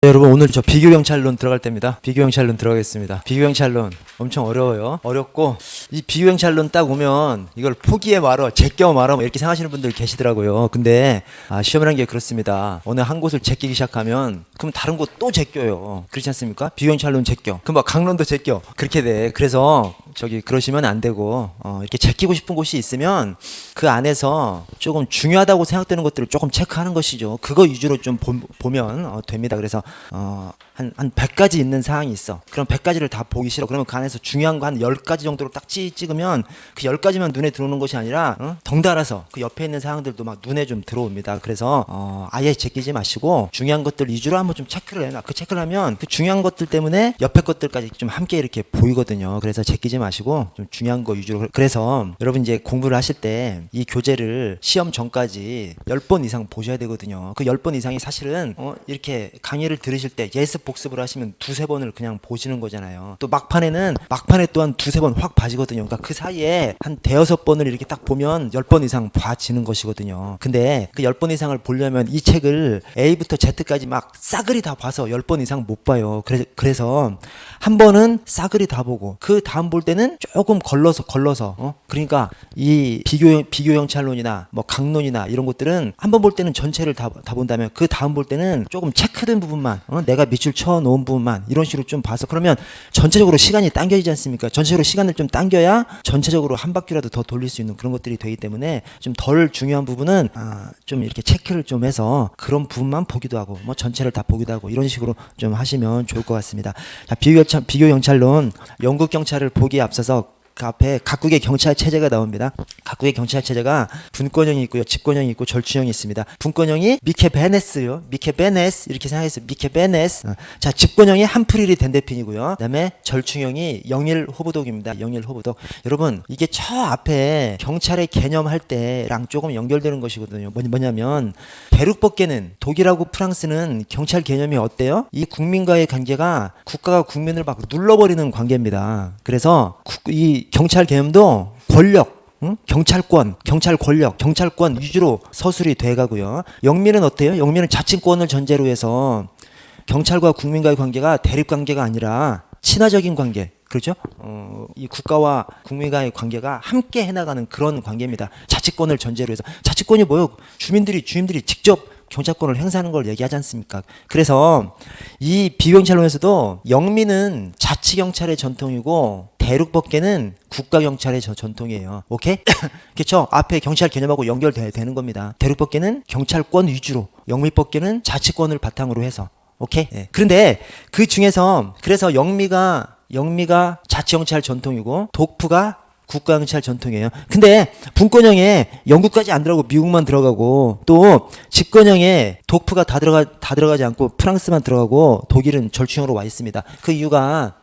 여러분, 오늘 저 비교경찰론 들어갈 때입니다. 비교경찰론 들어가겠습니다. 비교경찰론 엄청 어려워요. 어렵고, 이 비교경찰론 딱 오면 이걸 포기해 말어, 제껴 말어 이렇게 생각하시는 분들 계시더라고요. 근데 시험이라는 게 그렇습니다. 어느 한 곳을 제끼기 시작하면 그럼 다른 곳 또 제껴요. 그렇지 않습니까? 비교경찰론 제껴, 그럼 막 강론도 제껴, 그렇게 돼. 그래서 그러시면 안 되고, 이렇게 제끼고 싶은 곳이 있으면 그 안에서 조금 중요하다고 생각되는 것들을 조금 체크하는 것이죠. 그거 위주로 좀 보면 됩니다. 그래서 한 100가지 있는 사항이 있어. 그럼 100가지를 다 보기 싫어. 그러면 그 안에서 중요한 거 한 10가지 정도로 딱 찍으면 그 10가지만 눈에 들어오는 것이 아니라 덩달아서 그 옆에 있는 사항들도 막 눈에 좀 들어옵니다. 그래서 아예 제끼지 마시고 중요한 것들 위주로 한번 좀 체크를 해놔. 그 체크를 하면 그 중요한 것들 때문에 옆에 것들까지 좀 함께 이렇게 보이거든요. 그래서 제끼지 마시고 좀 중요한 거 위주로. 그래서 여러분 이제 공부를 하실 때 이 교재를 시험 전까지 10번 이상 보셔야 되거든요. 그 10번 이상이 사실은 이렇게 강의를 들으실 때 예습 복습을 하시면 두세 번을 그냥 보시는 거잖아요. 또 막판에 또한 두세 번 확 봐지거든요. 그러니까 그 사이에 한 대여섯 번을 이렇게 딱 보면 10번 이상 봐지는 것이거든요. 근데 그 10번 이상을 보려면 이 책을 A부터 Z까지 막 싸그리 다 봐서 10번 이상 못 봐요. 그래서 한 번은 싸그리 다 보고 그 다음 볼 때는 조금 걸러서 그러니까 이 비교형찰론이나 뭐 강론이나 이런 것들은 한 번 볼 때는 전체를 다 본다면 그 다음 볼 때는 조금 체크된 부분만 내가 밑줄 쳐 놓은 부분만 이런 식으로 좀 봐서 그러면 전체적으로 시간이 당겨지지 않습니까? 전체적으로 시간을 좀 당겨야 전체적으로 한 바퀴라도 더 돌릴 수 있는 그런 것들이 되기 때문에 좀 덜 중요한 부분은 좀 이렇게 체크를 좀 해서 그런 부분만 보기도 하고 뭐 전체를 다 보기도 하고 이런 식으로 좀 하시면 좋을 것 같습니다. 자, 비교경찰론 영국 경찰을 보기에 앞서서 그 앞에 각국의 경찰 체제가 나옵니다. 각국의 경찰 체제가 분권형이 있고요, 집권형이 있고 절충형이 있습니다. 분권형이 미케베네스요, 미케베네스 이렇게 생각했어요. 미케베네스. 자, 집권형이 함프리리 덴데핀이고요. 그다음에 절충형이 영일 호브독입니다. 영일 호브독. 여러분 이게 저 앞에 경찰의 개념 할 때랑 조금 연결되는 것이거든요. 뭐냐면 대륙법계는 독일하고 프랑스는 경찰 개념이 어때요? 이 국민과의 관계가 국가가 국민을 막 눌러버리는 관계입니다. 그래서 이 경찰 개념도 권력, 경찰권, 경찰 권력, 경찰권 위주로 서술이 돼가고요. 영미는 어때요? 영미는 자치권을 전제로 해서 경찰과 국민과의 관계가 대립 관계가 아니라 친화적인 관계. 그렇죠? 이 국가와 국민과의 관계가 함께 해나가는 그런 관계입니다. 자치권을 전제로 해서. 자치권이 뭐예요? 주민들이 직접 경찰권을 행사하는 걸 얘기하지 않습니까? 그래서 이 비교경찰론에서도 영미는 자치경찰의 전통이고 대륙법계는 국가경찰의 전통이에요. 오케이? 그렇죠? 앞에 경찰 개념하고 연결되는 겁니다. 대륙법계는 경찰권 위주로, 영미법계는 자치권을 바탕으로 해서. 오케이? 네. 그런데 그 중에서 그래서 영미가 자치경찰 전통이고 독프가 국가경찰 전통이에요. 근데 분권형에 영국까지 안 들어가고 미국만 들어가고 또 집권형에 독프가 다 들어가지 않고 프랑스만 들어가고 독일은 절충형으로 와 있습니다. 그 이유가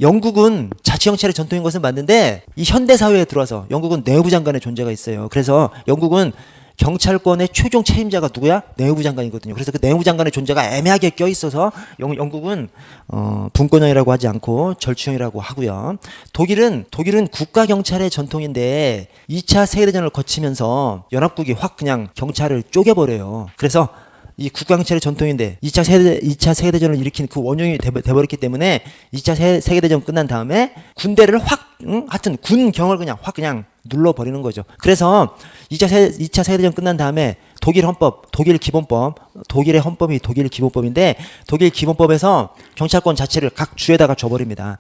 영국은 자치경찰의 전통인 것은 맞는데 이 현대사회에 들어와서 영국은 내무부 장관의 존재가 있어요. 그래서 영국은 경찰권의 최종 책임자가 누구야? 내무부 장관이거든요. 그래서 그 내무부 장관의 존재가 애매하게 껴있어서 영국은 분권형이라고 하지 않고 절충형이라고 하고요. 독일은 국가경찰의 전통인데 2차 세계대전을 거치면서 연합국이 확 그냥 경찰을 쪼개버려요. 그래서 이 국가경찰의 전통인데 2차 세계대전을 일으킨 그 원흉이 돼버렸기 때문에 2차 세계대전 끝난 다음에 군대를 하여튼 군경을 그냥 확 그냥 눌러버리는 거죠. 그래서 2차 세계대전 끝난 다음에 독일 헌법, 독일 기본법, 독일의 헌법이 독일 기본법인데 독일 기본법에서 경찰권 자체를 각 주에다가 줘버립니다.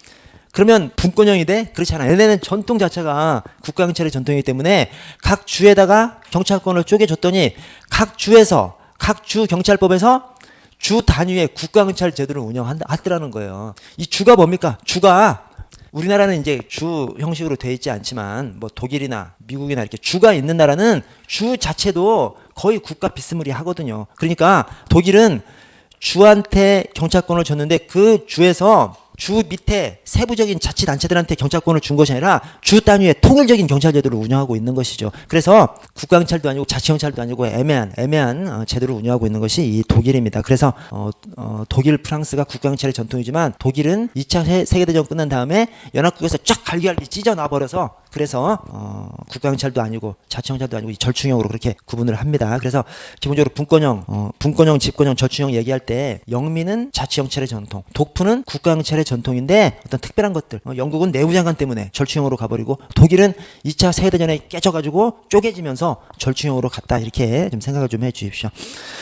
그러면 분권형이 돼? 그렇지 않아. 얘네는 전통 자체가 국가경찰의 전통이기 때문에 각 주에다가 경찰권을 쪼개줬더니 각 주 경찰법에서 주 단위의 국가경찰 제도를 운영하더라는 거예요. 이 주가 뭡니까? 주가 우리나라는 이제 주 형식으로 되어 있지 않지만 뭐 독일이나 미국이나 이렇게 주가 있는 나라는 주 자체도 거의 국가 비스무리 하거든요. 그러니까 독일은 주한테 경찰권을 줬는데 그 주에서 주 밑에 세부적인 자치단체들한테 경찰권을 준 것이 아니라 주 단위의 통일적인 경찰제도를 운영하고 있는 것이죠. 그래서 국가경찰도 아니고 자치경찰도 아니고 애매한 제도를 운영하고 있는 것이 이 독일입니다. 그래서 독일, 프랑스가 국가경찰의 전통이지만 독일은 2차 세계대전 끝난 다음에 연합국에서 쫙 갈기갈기 찢어놔버려서 그래서 국가경찰도 아니고 자치경찰도 아니고 절충형으로 그렇게 구분을 합니다. 그래서 기본적으로 분권형, 집권형, 절충형 얘기할 때 영미는 자치경찰의 전통, 독프는 국가경찰의 전통인데 어떤 특별한 것들, 영국은 내무장관 때문에 절충형으로 가버리고 독일은 2차 세계대전에 깨져가지고 쪼개지면서 절충형으로 갔다, 이렇게 좀 생각을 좀 해주십시오.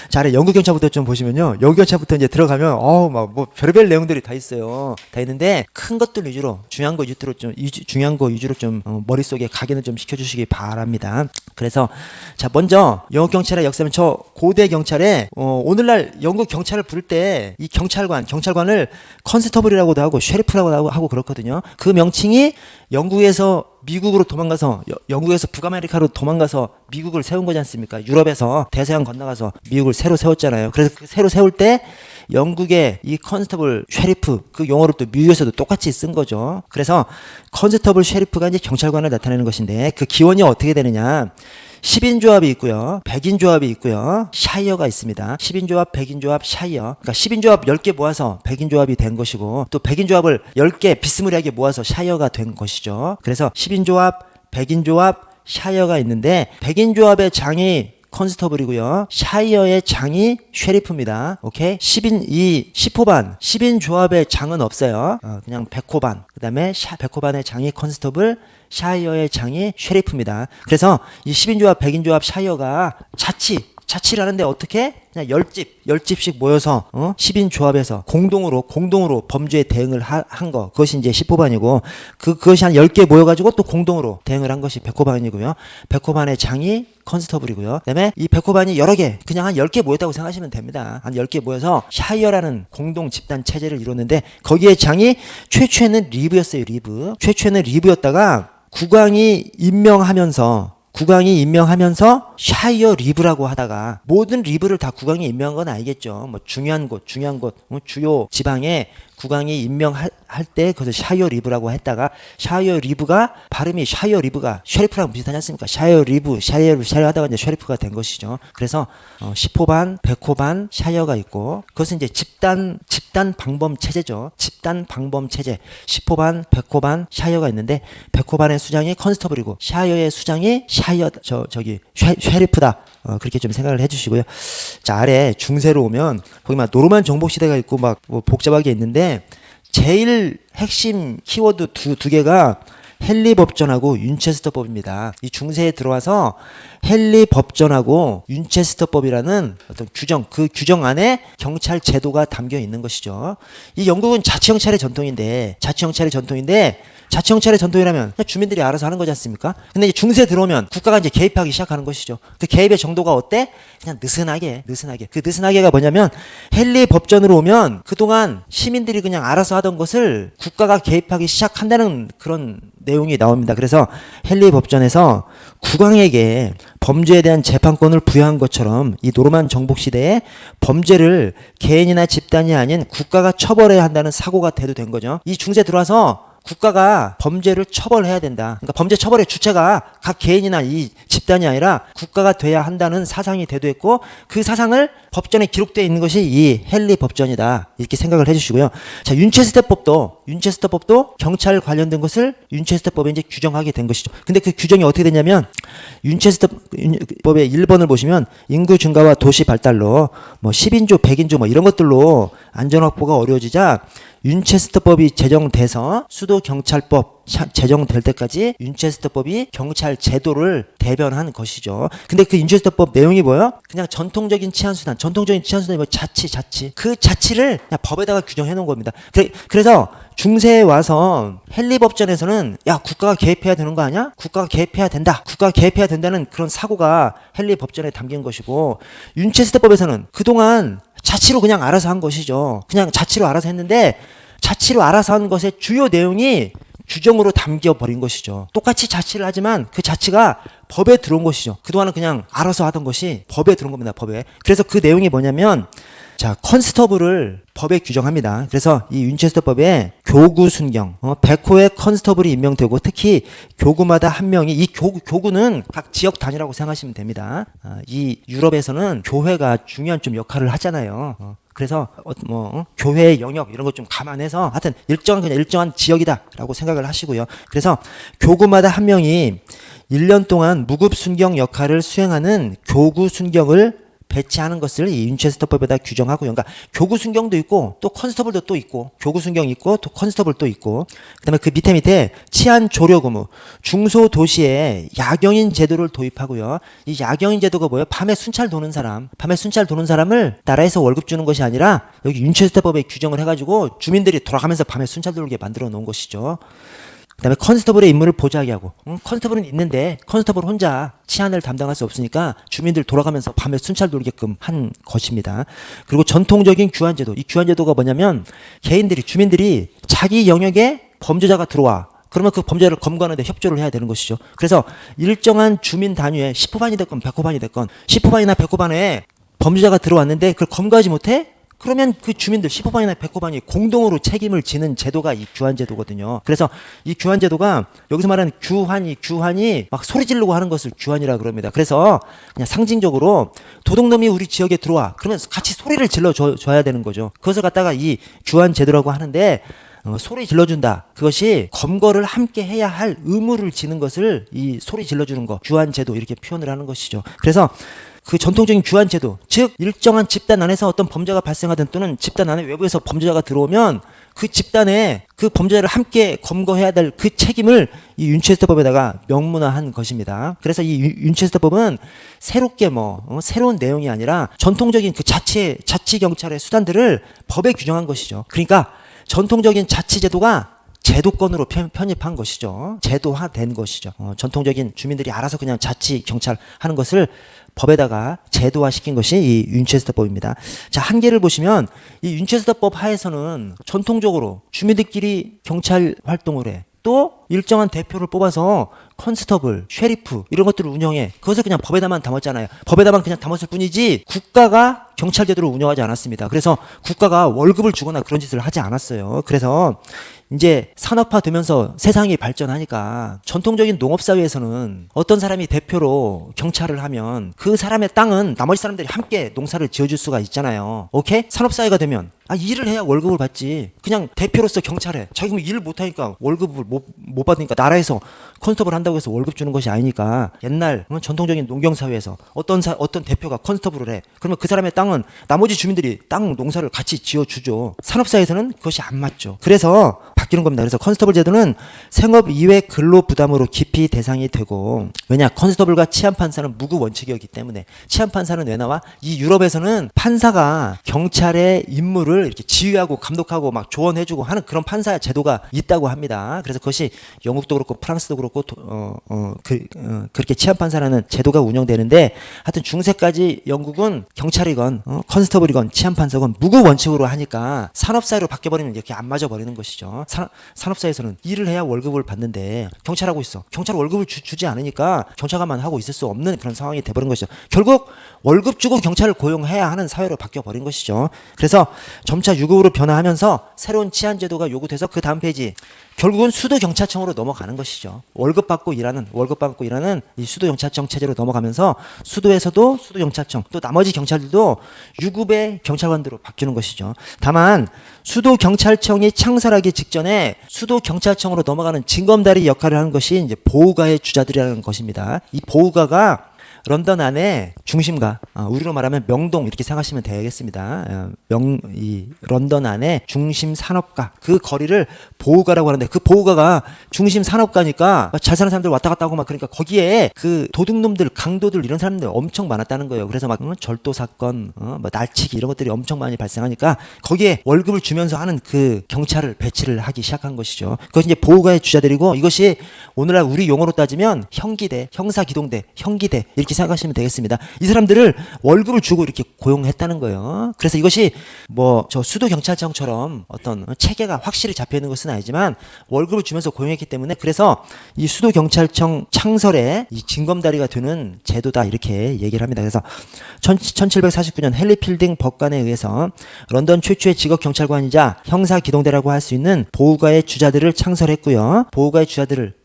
자, 아래 영국경찰부터 좀 보시면요, 영국경찰부터 이제 들어가면 막 뭐 별의별 내용들이 다 있어요. 다 있는데 큰 것들 위주로, 중요한 거 위주로 좀 머릿속에 각인을 좀 시켜주시기 바랍니다. 그래서 자, 먼저 영국 경찰의 역사면 저 고대 경찰에 오늘날 영국 경찰을 부를 때 이 경찰관을 컨스터블이라고도 하고 쉐리프라고도 하고 그렇거든요. 그 명칭이 영국에서 미국으로 도망가서, 영국에서 북아메리카로 도망가서 미국을 세운 거지 않습니까? 유럽에서 대서양 건너가서 미국을 새로 세웠잖아요. 그래서 그 새로 세울 때 영국의 이 컨스터블, 쉐리프, 그 용어를 또 미국에서도 똑같이 쓴 거죠. 그래서 컨스터블, 쉐리프가 이제 경찰관을 나타내는 것인데, 그 기원이 어떻게 되느냐? 10인조합이 있고요, 100인조합이 있고요, 샤이어가 있습니다. 10인조합, 100인조합, 샤이어. 그러니까 10인조합 10개 모아서 100인조합이 된 것이고, 또 100인조합을 10개 비스무리하게 모아서 샤이어가 된 것이죠. 그래서 10인조합, 100인조합, 샤이어가 있는데, 100인조합의 장이 컨스터블이고요, 샤이어의 장이 쉐리프입니다. 오케이? 10호반, 10인 조합의 장은 없어요. 그냥 100호반. 그 다음에 100호반의 장이 컨스터블, 샤이어의 장이 쉐리프입니다. 그래서 이 10인 조합, 100인 조합, 샤이어가 자치를 하는데 어떻게? 그냥 10집씩 모여서 10인 조합에서 공동으로 범죄에 대응을 한 거. 그것이 이제 10호반이고, 그것이 한 10개 모여가지고 또 공동으로 대응을 한 것이 100호반이고요. 100호반의 장이 컨스터블이고요. 그 다음에 이 100호반이 여러 개, 그냥 한 10개 모였다고 생각하시면 됩니다. 한 10개 모여서 샤이어라는 공동 집단 체제를 이뤘는데, 거기에 장이 최초에는 리브였어요. 최초에는 리브였다가 국왕이 임명하면서 샤이어 리브라고 하다가, 모든 리브를 다 국왕이 임명한 건 아니겠죠. 뭐 중요한 곳, 주요 지방에 국왕이 임명할 때 그것을 샤이어 리브라고 했다가, 샤이어 리브가 쉐리프랑 비슷하지 않습니까? 샤이어 하다가 이제 쉐리프가 된 것이죠. 그래서 10호반, 100호반, 샤이어가 있고, 그것은 이제 집단 방범 체제죠. 집단 방범 체제. 10호반, 100호반, 샤이어가 있는데, 100호반의 수장이 컨스터블이고 샤이어의 수장이 쉐리프다. 그렇게 좀 생각을 해주시고요. 자, 아래 중세로 오면 거기 막 노르만 정복 시대가 있고 막 뭐 복잡하게 있는데, 제일 핵심 키워드 두 개가 헨리 법전하고 윈체스터법입니다. 이 중세에 들어와서 헨리 법전하고 윈체스터법이라는 어떤 규정, 그 규정 안에 경찰 제도가 담겨 있는 것이죠. 이 영국은 자치경찰의 전통인데 자치경찰의 전통이라면 그냥 주민들이 알아서 하는 거지 않습니까? 근데 이제 중세 들어오면 국가가 이제 개입하기 시작하는 것이죠. 그 개입의 정도가 어때? 그냥 느슨하게. 그 느슨하게가 뭐냐면, 헨리 법전으로 오면 그동안 시민들이 그냥 알아서 하던 것을 국가가 개입하기 시작한다는 그런 내용이 나옵니다. 그래서 헨리 법전에서 국왕에게 범죄에 대한 재판권을 부여한 것처럼, 이 노르만 정복 시대에 범죄를 개인이나 집단이 아닌 국가가 처벌해야 한다는 사고가 대두된 거죠. 이 중세 들어와서 국가가 범죄를 처벌해야 된다. 그러니까 범죄 처벌의 주체가 각 개인이나 이 집단이 아니라 국가가 돼야 한다는 사상이 대두했고, 그 사상을 법전에 기록되어 있는 것이 이 헨리 법전이다. 이렇게 생각을 해주시고요. 자, 윈체스터법도 경찰 관련된 것을 윈체스터법에 이제 규정하게 된 것이죠. 근데 그 규정이 어떻게 되냐면, 윈체스터법의 1번을 보시면, 인구 증가와 도시 발달로 뭐 10인조, 100인조 뭐 이런 것들로 안전 확보가 어려워지자 윈체스터법이 제정돼서 수도경찰법 제정될 때까지 윈체스터법이 경찰 제도를 대변한 것이죠. 근데 그 윈체스터법 내용이 뭐예요? 그냥 전통적인 치안수단이 뭐 자치. 그 자치를 그냥 법에다가 규정해 놓은 겁니다. 그래서 중세에 와서 헨리 법전에서는 국가가 개입해야 되는 거 아니야? 국가가 개입해야 된다는 그런 사고가 헨리 법전에 담긴 것이고, 윈체스터법에서는 그동안 자치로 그냥 알아서 한 것이죠. 그냥 자치로 알아서 했는데, 자치로 알아서 한 것의 주요 내용이 규정으로 담겨버린 것이죠. 똑같이 자치를 하지만 그 자치가 법에 들어온 것이죠. 그동안은 그냥 알아서 하던 것이 법에 들어온 겁니다. 법에. 그래서 그 내용이 뭐냐면, 자, 컨스터블을 법에 규정합니다. 그래서 이 윈체스터법에 교구 순경, 100호의 컨스터블이 임명되고 특히 교구마다 한 명이 이 교구는 각 지역 단위라고 생각하시면 됩니다. 이 유럽에서는 교회가 중요한 좀 역할을 하잖아요. 그래서 교회의 영역 이런 것 좀 감안해서 하여튼 일정한 지역이다라고 생각을 하시고요. 그래서 교구마다 한 명이 1년 동안 무급 순경 역할을 수행하는 교구 순경을 배치하는 것을 이 윈체스터법에다 규정하고요. 그러니까 교구 순경도 있고 또 컨스터블도 또 있고 교구 순경 있고 또 컨스터블도 있고 그다음에 그 밑에 치안 조력 의무 중소도시에 야경인 제도를 도입하고요. 이 야경인 제도가 뭐예요? 밤에 순찰 도는 사람을 나라에서 월급 주는 것이 아니라 여기 윈체스터법에 규정을 해가지고 주민들이 돌아가면서 밤에 순찰 돌게 만들어 놓은 것이죠. 그다음에 컨스터블의 임무를 보좌하게 하고 컨스터블은 있는데 컨스터블 혼자 치안을 담당할 수 없으니까 주민들 돌아가면서 밤에 순찰 돌게끔 한 것입니다. 그리고 전통적인 규환제도, 이 규환제도가 뭐냐면 주민들이 자기 영역에 범죄자가 들어와 그러면 그 범죄를 검거하는데 협조를 해야 되는 것이죠. 그래서 일정한 주민 단위에 10호반이 됐건 100호반이 됐건 10호반이나 100호반에 범죄자가 들어왔는데 그걸 검거하지 못해? 그러면 그 주민들 10호반이나 100호반이 공동으로 책임을 지는 제도가 이 규환제도거든요. 그래서 이 규환제도가 여기서 말하는 규환이 막 소리 지르고 하는 것을 규환이라 그럽니다. 그래서 그냥 상징적으로 도둑놈이 우리 지역에 들어와 그러면 같이 소리를 질러줘야 되는 거죠. 그것을 갖다가 이 규환제도라고 하는데 소리 질러준다. 그것이 검거를 함께 해야 할 의무를 지는 것을 이 소리 질러주는 거 규환제도 이렇게 표현을 하는 것이죠. 그래서 그 전통적인 규환제도, 즉 일정한 집단 안에서 어떤 범죄가 발생하든 또는 집단 안에 외부에서 범죄자가 들어오면 그 집단에 그 범죄자를 함께 검거해야 될 그 책임을 이 윈체스터법에다가 명문화한 것입니다. 그래서 이 윈체스터법은 새롭게 새로운 내용이 아니라 전통적인 그 자치 경찰의 수단들을 법에 규정한 것이죠. 그러니까 전통적인 자치제도가 제도권으로 편입한 것이죠. 제도화된 것이죠. 전통적인 주민들이 알아서 그냥 자치 경찰 하는 것을 법에다가 제도화시킨 것이 이 윈체스터법입니다. 자, 한계를 보시면 이 윈체스터법 하에서는 전통적으로 주민들끼리 경찰 활동을 해. 또 일정한 대표를 뽑아서 컨스터블, 쉐리프 이런 것들을 운영해. 그것을 그냥 법에다만 담았잖아요. 법에다만 그냥 담았을 뿐이지 국가가 경찰 제도를 운영하지 않았습니다. 그래서 국가가 월급을 주거나 그런 짓을 하지 않았어요. 그래서 이제 산업화되면서 세상이 발전하니까 전통적인 농업사회에서는 어떤 사람이 대표로 경찰을 하면 그 사람의 땅은 나머지 사람들이 함께 농사를 지어줄 수가 있잖아요. 오케이? 산업사회가 되면 일을 해야 월급을 받지. 그냥 대표로서 경찰해. 자기 일을 못하니까 월급을 못 받으니까 나라에서 컨스터블 한다고 해서 월급 주는 것이 아니니까 옛날 전통적인 농경사회에서 어떤 대표가 컨스터블을 해. 그러면 그 사람의 땅은 나머지 주민들이 땅 농사를 같이 지어주죠. 산업사회에서는 그것이 안 맞죠. 그래서 바뀌는 겁니다. 그래서 컨스터블 제도는 생업 이외 근로 부담으로 깊이 대상이 되고 왜냐? 컨스터블과 치안판사는 무급 원칙이었기 때문에 치안판사는 왜 나와? 이 유럽에서는 판사가 경찰의 임무를 이렇게 지휘하고 감독하고 막 조언해주고 하는 그런 판사 제도가 있다고 합니다. 그래서 그것이 영국도 그렇고 프랑스도 그렇고 그렇게 치안판사라는 제도가 운영되는데 하여튼 중세까지 영국은 경찰이건 컨스터블이건 치안판사건 무급 원칙으로 하니까 산업사회로 바뀌어버리면 이렇게 안 맞아버리는 것이죠. 산업사회에서는 일을 해야 월급을 받는데 경찰하고 있어. 경찰 월급을 주지 않으니까 경찰관만 하고 있을 수 없는 그런 상황이 돼버린 것이죠. 결국 월급 주고 경찰을 고용해야 하는 사회로 바뀌어버린 것이죠. 그래서 점차 유급으로 변화하면서 새로운 치안제도가 요구돼서 그 다음 페이지 결국은 수도경찰청으로 넘어가는 것이죠. 월급 받고 일하는 이 수도경찰청 체제로 넘어가면서 수도에서도 수도경찰청 또 나머지 경찰들도 유급의 경찰관들로 바뀌는 것이죠. 다만 수도경찰청이 창설하기 직전에 수도경찰청으로 넘어가는 징검다리 역할을 하는 것이 이제 보호가의 주자들이라는 것입니다. 이 보호가가 런던 안에 중심가, 우리로 말하면 명동 이렇게 생각하시면 되겠습니다. 이 런던 안에 중심 산업가, 그 거리를 보호가라고 하는데 그 보호가가 중심 산업가니까 잘 사는 사람들 왔다 갔다 하고 막 그러니까 거기에 그 도둑놈들, 강도들 이런 사람들 엄청 많았다는 거예요. 그래서 막 절도 사건, 날치기 이런 것들이 엄청 많이 발생하니까 거기에 월급을 주면서 하는 그 경찰을 배치를 하기 시작한 것이죠. 그것이 이제 보호가의 주자들이고 이것이 오늘날 우리 용어로 따지면 형기대, 형사기동대, 형기대 이렇게 이렇게 생각하시면 되겠습니다. 이 사람들을 월급을 주고 이렇게 고용했다는 거예요. 그래서 이것이 뭐 저 수도경찰청처럼 어떤 체계가 확실히 잡혀 있는 것은 아니지만 월급을 주면서 고용했기 때문에 그래서 이 수도경찰청 창설의 이 징검다리가 되는 제도다 이렇게 얘기를 합니다. 그래서 1749년 헨리 필딩 법관에 의해서 런던 최초의 직업경찰관이자 형사기동대라고 할 수 있는 보호가의 주자들을 창설했고요. 보호가의 주자들을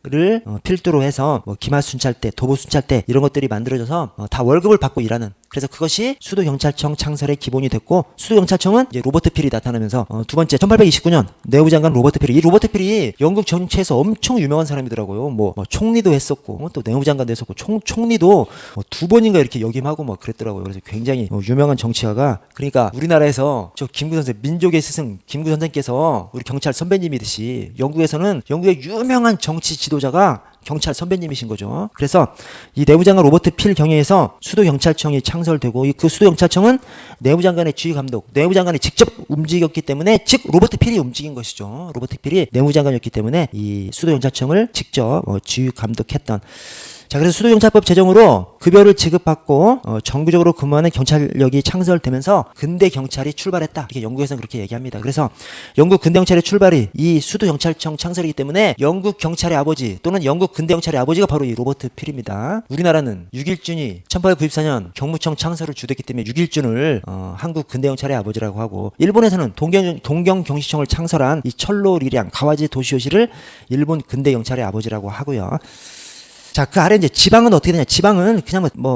필두로 해서 뭐 기마순찰대, 도보순찰대 이런 것들이 만들어져서 다 월급을 받고 일하는, 그래서 그것이 수도경찰청 창설의 기본이 됐고, 수도경찰청은 이제 로버트 필이 나타나면서 두 번째 1829년 내무장관 로버트 필이, 이 로버트 필이 영국 정치에서 엄청 유명한 사람이더라고요. 뭐 총리도 했었고 또 내무장관도 했었고 총리도 두 번인가 이렇게 역임하고 막 그랬더라고요. 그래서 굉장히 유명한 정치가가, 그러니까 우리나라에서 저 김구 선생, 민족의 스승 김구 선생께서 우리 경찰 선배님이듯이 영국에서는 영국의 유명한 정치 지도자가 경찰 선배님이신 거죠. 그래서 이 내무장관 로버트 필 경영에서 수도경찰청이 창설되고, 그 수도경찰청은 내무장관의 지휘 감독, 내무장관이 직접 움직였기 때문에, 즉 로버트 필이 움직인 것이죠. 로버트 필이 내무장관이었기 때문에 이 수도경찰청을 직접 지휘 감독했던. 자, 그래서 수도경찰법 제정으로 급여를 지급받고 정규적으로 근무하는 경찰력이 창설되면서 근대 경찰이 출발했다. 이렇게 영국에서는 그렇게 얘기합니다. 그래서 영국 근대 경찰의 출발이 이 수도경찰청 창설이기 때문에 영국 경찰의 아버지 또는 영국 근대 경찰의 아버지가 바로 이 로버트 필입니다. 우리나라는 6.1준이 1894년 경무청 창설을 주도했기 때문에 6.1준을 한국 근대 경찰의 아버지라고 하고, 일본에서는 동경 경시청을 창설한 이 철로 리량 가와지 도시요시를 일본 근대 경찰의 아버지라고 하고요. 자, 그 아래 이제 지방은 어떻게 되냐? 지방은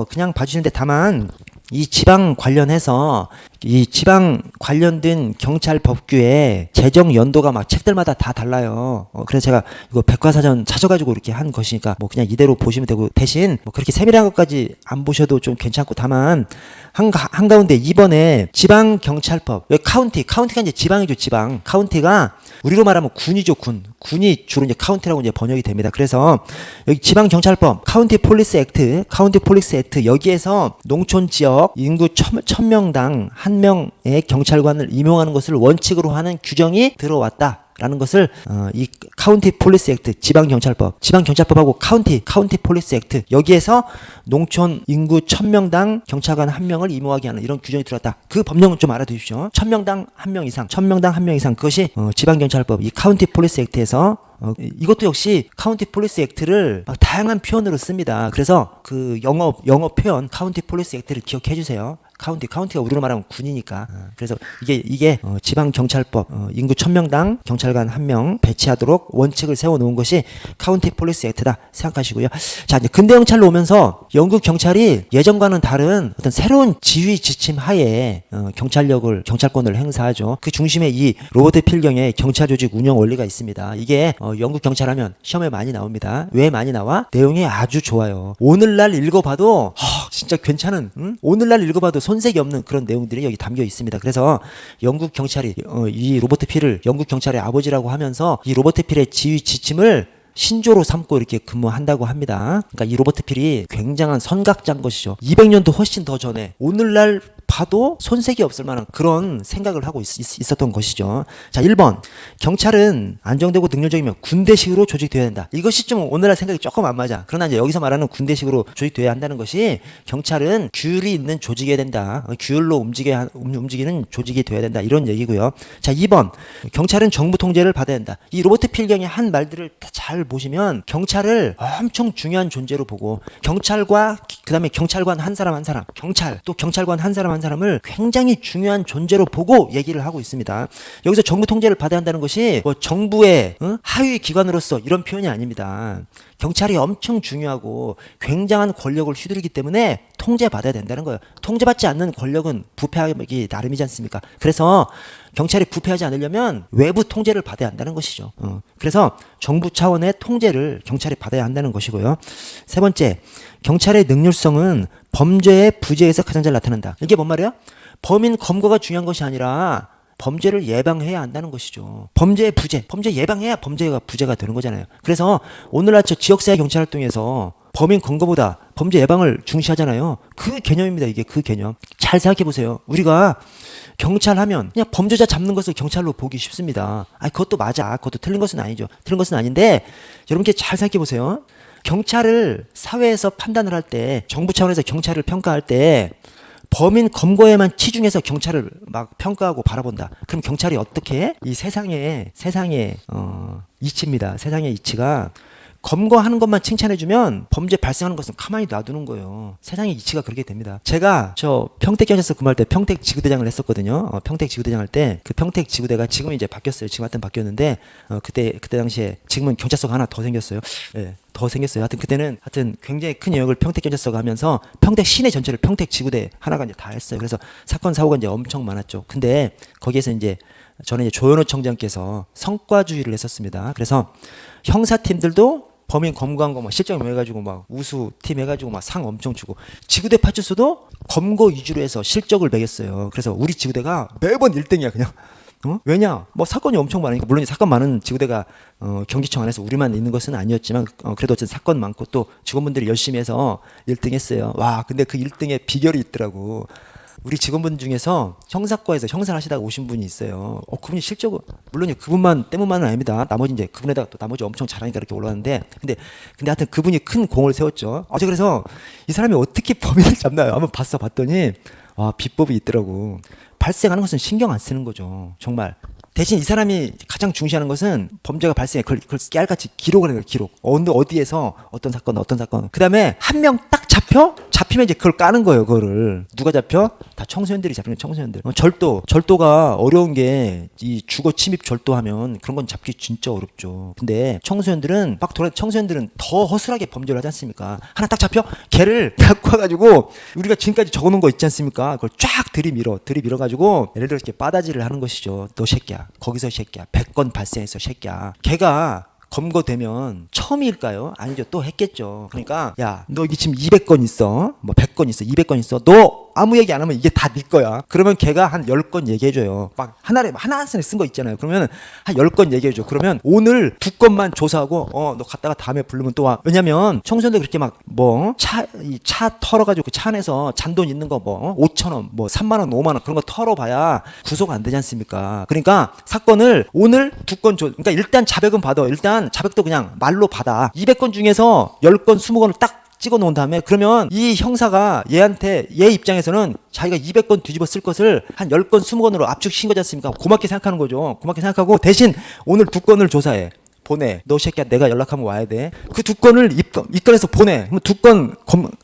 그냥 봐주시는데, 다만 이 지방 관련해서 이 지방 관련된 경찰 법규의 제정 연도가 막 책들마다 다 달라요. 그래서 제가 이거 백과사전 찾아가지고 이렇게 한 것이니까 뭐 그냥 이대로 보시면 되고, 대신 뭐 그렇게 세밀한 것까지 안 보셔도 좀 괜찮고, 다만 한가운데 이번에 지방 경찰법, 왜 카운티가 이제 지방이죠. 지방 카운티가 우리로 말하면 군이죠. 군이 주로 이제 카운티라고 이제 번역이 됩니다. 그래서 여기 지방 경찰법 카운티 폴리스 액트 여기에서 농촌 지역 인구 1000명당 1명의 경찰관을 임용하는 것을 원칙으로 하는 규정이 들어왔다. 라는 것을 이 카운티 폴리스 액트, 지방 경찰법하고 카운티 폴리스 액트, 여기에서 농촌 인구 1000명당 경찰관 1명을 임용하게 하는 이런 규정이 들어왔다. 그 법령은 좀 알아두십시오. 1000명당 1명 이상 그것이 지방 경찰법, 이 카운티 폴리스 액트에서 이것도 역시 카운티 폴리스 액트를 다양한 표현으로 씁니다. 그래서 그 영어 표현 카운티 폴리스 액트를 기억해 주세요. 카운티가 우리로 말하면 군이니까. 그래서 이게 지방 경찰법, 인구 1000명당 경찰관 1명 배치하도록 원칙을 세워 놓은 것이 카운티 폴리스 액트다 생각하시고요. 자, 이제 근대 경찰로 오면서 영국 경찰이 예전과는 다른 어떤 새로운 지휘 지침 하에 경찰권을 행사하죠. 그 중심에 이 로버트 필경의 경찰 조직 운영 원리가 있습니다. 이게 영국 경찰하면 시험에 많이 나옵니다. 왜 많이 나와? 내용이 아주 좋아요. 오늘날 읽어봐도 진짜 괜찮은, 오늘날 읽어봐도 손색이 없는 그런 내용들이 여기 담겨 있습니다. 그래서 영국 경찰이 이 로버트 필을 영국 경찰의 아버지라고 하면서 이 로버트 필의 지휘 지침을 신조로 삼고 이렇게 근무한다고 합니다. 그러니까 이 로버트 필이 굉장한 선각자인 것이죠. 200년도 훨씬 더 전에 오늘날 봐도 손색이 없을 만한 그런 생각을 하고 있었던 것이죠. 자, 1번. 경찰은 안정되고 능률적이면 군대식으로 조직되어야 된다. 이것이 좀 오늘날 생각이 조금 안 맞아. 그러나 이제 여기서 말하는 군대식으로 조직되어야 한다는 것이, 경찰은 규율이 있는 조직이어야 된다. 규율로 움직이는 조직이 되어야 된다. 이런 얘기고요. 자, 2번. 경찰은 정부 통제를 받아야 한다. 이 로버트 필경이 한 말들을 잘 보시면 경찰을 엄청 중요한 존재로 보고, 경찰과 그다음에 경찰관 한 사람, 경찰관 한 사람을 굉장히 중요한 존재로 보고 얘기를 하고 있습니다. 여기서 정부 통제를 받아야 한다는 것이 뭐 정부의 하위 기관으로서 이런 표현이 아닙니다. 경찰이 엄청 중요하고 굉장한 권력을 휘두르기 때문에 통제받아야 된다는 거예요. 통제받지 않는 권력은 부패하기 나름이지 않습니까? 그래서 경찰이 부패하지 않으려면 외부 통제를 받아야 한다는 것이죠. 그래서 정부 차원의 통제를 경찰이 받아야 한다는 것이고요. 세 번째, 경찰의 능률성은 범죄의 부재에서 가장 잘 나타난다. 이게 뭔 말이야? 범인 검거가 중요한 것이 아니라 범죄를 예방해야 한다는 것이죠. 범죄 예방해야 범죄가 부재가 되는 거잖아요. 그래서 오늘날 지역사회 경찰 활동에서 범인 검거보다 범죄 예방을 중시하잖아요. 그 개념입니다. 이게 그 개념. 잘 생각해 보세요. 우리가 경찰 하면 그냥 범죄자 잡는 것을 경찰로 보기 쉽습니다. 그것도 맞아. 그것도 틀린 것은 아니죠. 틀린 것은 아닌데, 여러분께 잘 생각해 보세요. 경찰을 사회에서 판단을 할 때, 정부 차원에서 경찰을 평가할 때 범인 검거에만 치중해서 경찰을 막 평가하고 바라본다. 그럼 경찰이 어떻게 해? 이 세상의 이치입니다. 세상의 이치가 검거하는 것만 칭찬해주면 범죄 발생하는 것은 가만히 놔두는 거예요. 세상의 이치가 그렇게 됩니다. 제가 저 평택경찰서 근무할 때 평택 지구대장을 했었거든요. 평택 지구대장 할 때 그 평택 지구대가 지금은 이제 바뀌었어요. 지금 하여튼 바뀌었는데 그때 당시에 지금은 경찰서가 하나 더 생겼어요. 예, 더 생겼어요. 하여튼 그때는 굉장히 큰 영역을 평택경찰서가 하면서 평택 시내 전체를 평택 지구대 하나가 이제 다 했어요. 그래서 사건 사고가 이제 엄청 많았죠. 근데 거기에서 이제 저는 이제 조현호 청장께서 성과주의를 했었습니다. 그래서 형사팀들도 범인 검거한 거 막 실적 해가지고 막 우수팀 해가지고 막 상 엄청 주고, 지구대 파출소도 검거 위주로 해서 실적을 매겼어요. 그래서 우리 지구대가 매번 1등이야 그냥. 왜냐? 뭐 사건이 엄청 많으니까. 물론 사건 많은 지구대가 경기청 안에서 우리만 있는 것은 아니었지만 그래도 어쨌든 사건 많고 또 직원분들이 열심히 해서 1등 했어요. 와, 근데 그 1등에 비결이 있더라고. 우리 직원분 중에서 형사과에서 형사를 하시다가 오신 분이 있어요. 그분이 실적은 물론 때문만은 아닙니다. 나머지 이제 그분에다가 또 나머지 엄청 잘하니까 이렇게 올라가는데, 근데 하여튼 그분이 큰 공을 세웠죠. 제가 그래서 이 사람이 어떻게 범인을 잡나요? 한번 봤더니 비법이 있더라고. 발생하는 것은 신경 안 쓰는 거죠. 정말. 대신 이 사람이 가장 중시하는 것은 범죄가 발생해 그걸 깨알같이 기록을 해요. 기록. 어디에서 어떤 사건. 그 다음에 한 명 딱 잡히면 이제 그걸 까는 거예요. 그거를. 누가 잡혀? 다 청소년들이 잡히는 청소년들. 절도가 어려운 게 이 주거 침입 절도하면 그런 건 잡기 진짜 어렵죠. 근데 청소년들은 더 허술하게 범죄를 하지 않습니까? 하나 딱 잡혀? 걔를 갖고 와가지고 우리가 지금까지 적어놓은 거 있지 않습니까? 그걸 쫙 들이밀어가지고 예를 들어 이렇게 빠다지를 하는 것이죠. 너 새끼야. 거기서 새끼야. 100건 발생했어 새끼야. 걔가 검거되면 처음일까요? 아니죠. 또 했겠죠. 그러니까 야, 너 이게 지금 200건 있어. 뭐 100건 있어. 200건 있어. 너 아무 얘기 안 하면 이게 다 네 거야. 그러면 걔가 한 10건 얘기해줘요. 막 하나 쓴 거 있잖아요. 그러면 한 10건 얘기해줘. 그러면 오늘 2건만 조사하고 너 갔다가 다음에 부르면 또 와. 왜냐면 청소년들 그렇게 막 차 털어가지고 그 차 안에서 잔돈 있는 거 5,000원, 3만원, 5만원 그런 거 털어봐야 구속 안 되지 않습니까? 그러니까 사건을 오늘 2건 그러니까 일단 자백은 받아. 일단 자백도 그냥 말로 받아. 200건 중에서 10건, 20건을 딱 찍어 놓은 다음에 그러면 이 형사가 얘 입장에서는 자기가 200건 뒤집어 쓸 것을 한 10건, 20건으로 압축시킨 거지 않습니까? 고맙게 생각하는 거죠. 고맙게 생각하고 대신 오늘 2건을 조사해. 보내. 너 새끼야 내가 연락하면 와야 돼. 그 2건을 입건해서 보내. 그럼 2건